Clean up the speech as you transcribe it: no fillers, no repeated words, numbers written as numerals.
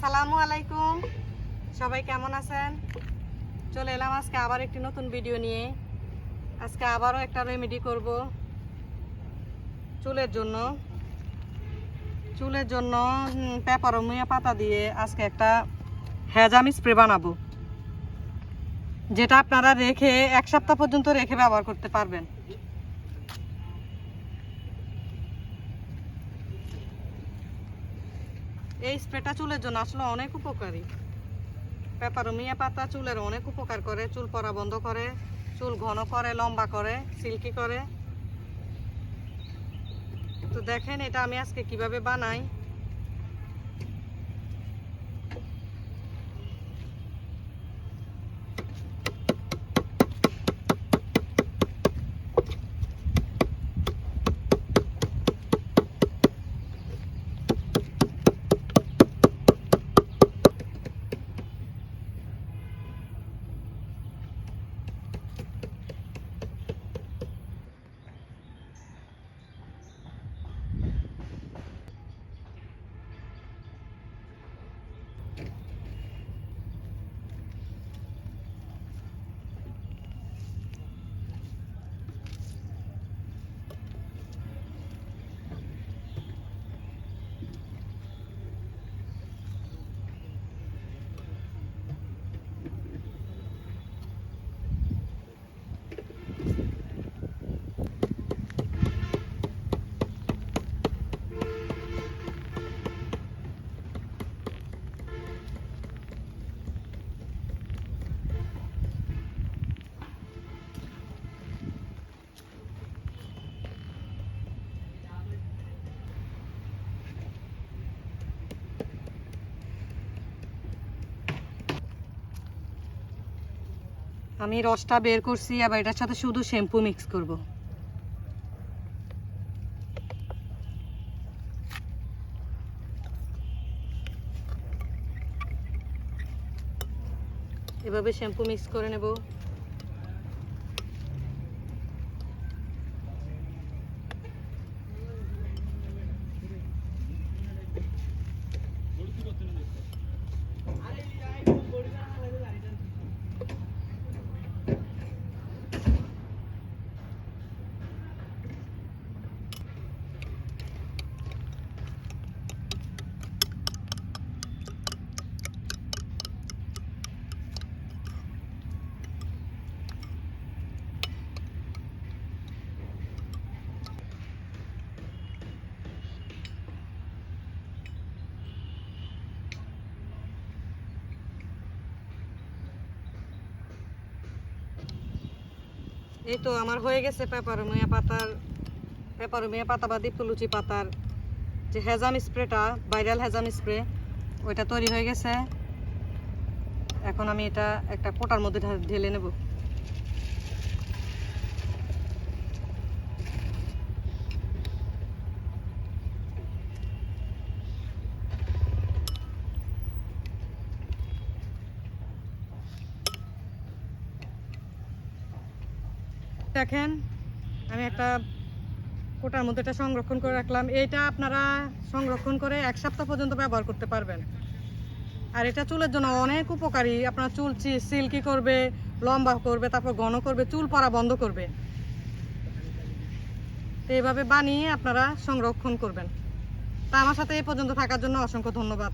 আসসালামু আলাইকুম, সবাই কেমন আছেন? চলে এলাম আজকে আবার একটি নতুন ভিডিও নিয়ে। আজকে আবারও একটা রেমেডি করব চুলের জন্য পেপারোমিয়া পাতা দিয়ে আজকে একটা হেজাম স্প্রে বানাবো, যেটা আপনারা রেখে 1 সপ্তাহ পর্যন্ত রেখে ব্যবহার করতে পারবেন। এই স্প্রেটা চুলের জন্য আসলে অনেক উপকারী। পেপারোমিয়া পাতা চুলের অনেক উপকার করে, চুল পড়া বন্ধ করে, চুল ঘন করে, লম্বা করে, সিল্কি করে। তো দেখেন এটা আমি আজকে কিভাবে বানাই। আমি রসটা বের করছি, আবার এটার সাথে শুধু শ্যাম্পু মিক্স করব। এভাবে শ্যাম্পু মিক্স করে নেব। এই তো আমার হয়ে গেছে পেপারোমিয়া পাতা বা দীপ্তলুচি পাতার যে হেজাম স্প্রেটা, ভাইরাল হেজাম স্প্রে, ওইটা তৈরি হয়ে গেছে। এখন আমি এটা একটা কোটার মধ্যে ঢেলে নেব। দেখেন আমি একটা কোটার মধ্যে এটা সংরক্ষণ করে রাখলাম। এইটা আপনারা সংরক্ষণ করে 1 সপ্তাহ পর্যন্ত ব্যবহার করতে পারবেন। আর এটা চুলের জন্য অনেক উপকারী। আপনার চুল সিল্কি করবে, লম্বা করবে, তারপর ঘন করবে, চুল পড়া বন্ধ করবে। তো এইভাবে বানিয়ে আপনারা সংরক্ষণ করবেন। তা আমার সাথে এই পর্যন্ত থাকার জন্য অসংখ্য ধন্যবাদ।